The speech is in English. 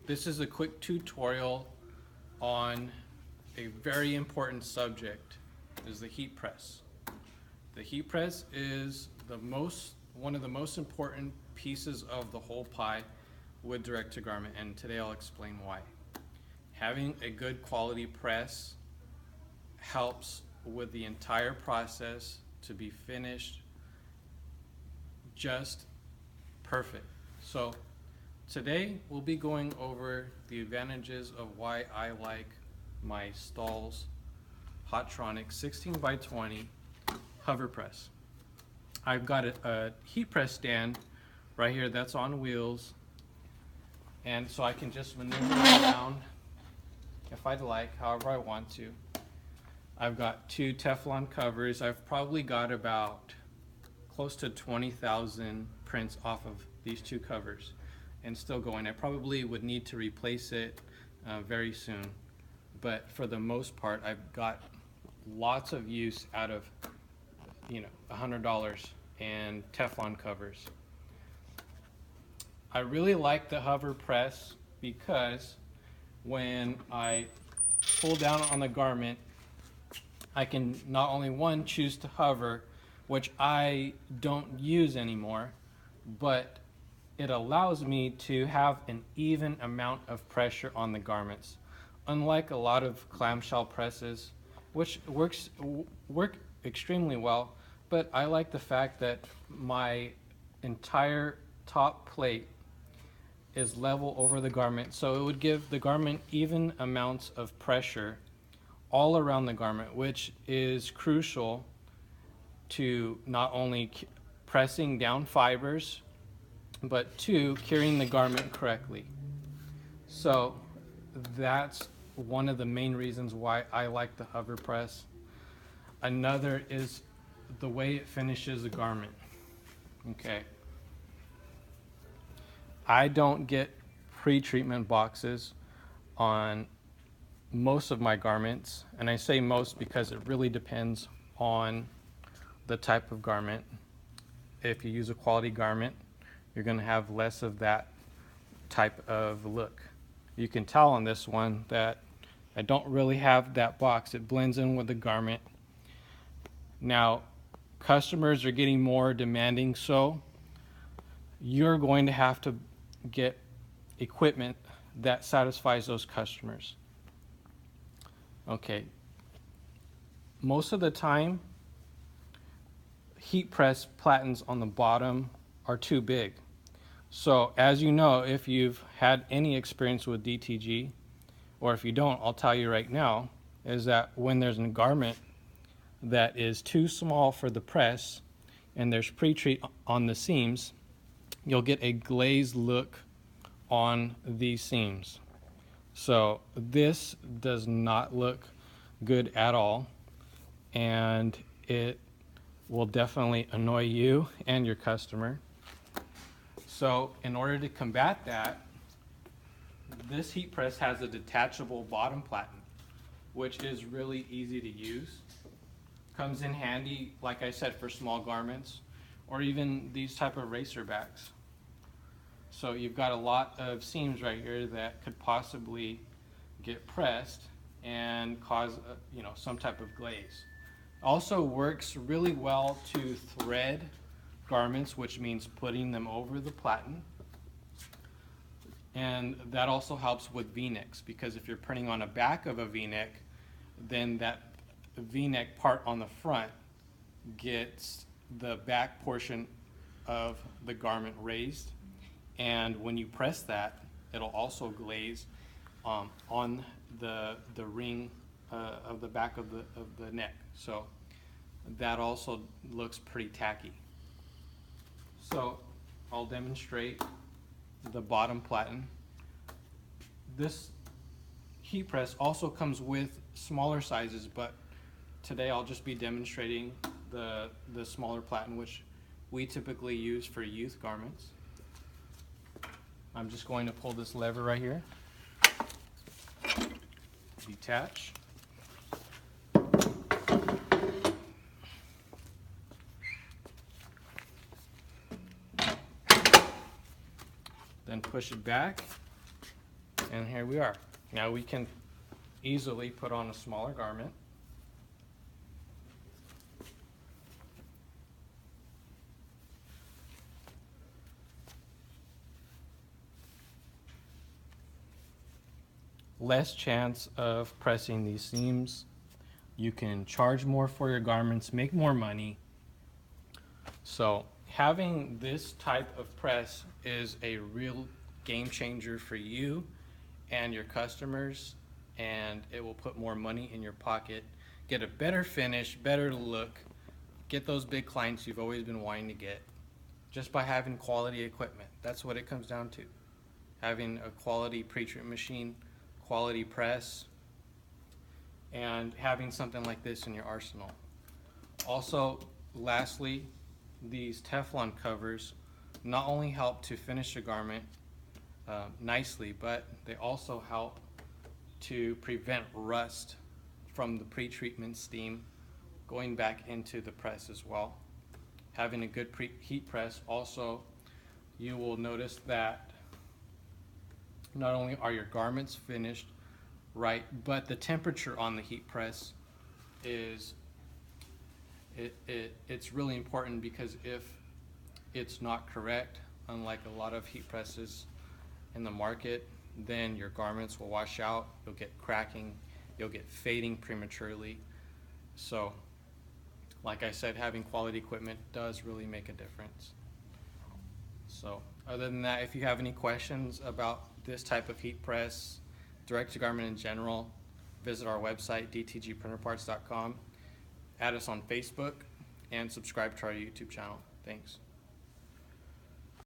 This is a quick tutorial on a very important subject, is the heat press. The heat press is one of the most important pieces of the whole pie with direct to garment, and today I'll explain why. Having a good quality press helps with the entire process to be finished just perfect. So today we'll be going over the advantages of why I like my Stahls Hotronix 16x20 hover press. I've got a heat press stand right here that's on wheels, and so I can just maneuver it around if I'd like, however I want to. I've got 2 Teflon covers. I've probably got about close to 20,000 prints off of these 2 covers and still going. I probably would need to replace it very soon, but for the most part I've got lots of use out of $100 and Teflon covers. I really like the hover press because when I pull down on the garment, I can not only choose to hover, which I don't use anymore, but it allows me to have an even amount of pressure on the garments. Unlike a lot of clamshell presses, which work extremely well, but I like the fact that my entire top plate is level over the garment, so it would give the garment even amounts of pressure all around the garment, which is crucial to not only pressing down fibers, but 2, curing the garment correctly. So that's one of the main reasons why I like the hover press. Another is the way it finishes the garment. Okay. I don't get pre-treatment boxes on most of my garments, and I say most because it really depends on the type of garment. If you use a quality garment, you're going to have less of that type of look. You can tell on this one that I don't really have that box. It blends in with the garment. Now, customers are getting more demanding, so you're going to have to get equipment that satisfies those customers. Okay, most of the time heat press Platens on the bottom are too big. So as you know, if you've had any experience with DTG, or if you don't, I'll tell you right now, is that when there's a garment that is too small for the press and there's Pretreat on the seams, you'll get a glazed look on these seams. So this does not look good at all, and it will definitely annoy you and your customer. So in order to combat that, this heat press has a detachable bottom platen, which is really easy to use. Comes in handy, like I said, for small garments or even these type of racer backs. So you've got a lot of seams right here that could possibly get pressed and cause some type of glaze. Also works really well to thread garments, which means putting them over the platen. And that also helps with V-necks, because if you're printing on a back of a V-neck, then that V-neck part on the front gets the back portion of the garment raised, and when you press that, it'll also glaze on the ring of the back of the neck. So that also looks pretty tacky. So I'll demonstrate the bottom platen. This heat press also comes with smaller sizes, but today I'll just be demonstrating the smaller platen, which we typically use for youth garments. I'm just going to pull this lever right here, detach, then push it back, And here we are. Now we can easily put on a smaller garment. Less chance of pressing these seams. You can charge more for your garments, make more money. So having this type of press is a real game changer for you and your customers, and it will put more money in your pocket, get a better finish, better look, get those big clients you've always been wanting to get just by having quality equipment. That's what it comes down to. Having a quality pre-treat machine, quality press, and having something like this in your arsenal. Also, lastly, these Teflon covers not only help to finish a garment nicely, but they also help to prevent rust from the pre-treatment steam going back into the press as well. Having a good heat press also, you will notice that not only are your garments finished right, but the temperature on the heat press is it's really important, because if it's not correct, unlike a lot of heat presses in the market, then your garments will wash out, you'll get cracking, you'll get fading prematurely. So like I said, having quality equipment does really make a difference. So other than that, if you have any questions about this type of heat press, direct-to-garment in general, visit our website, dtgprinterparts.com, add us on Facebook, and subscribe to our YouTube channel. Thanks.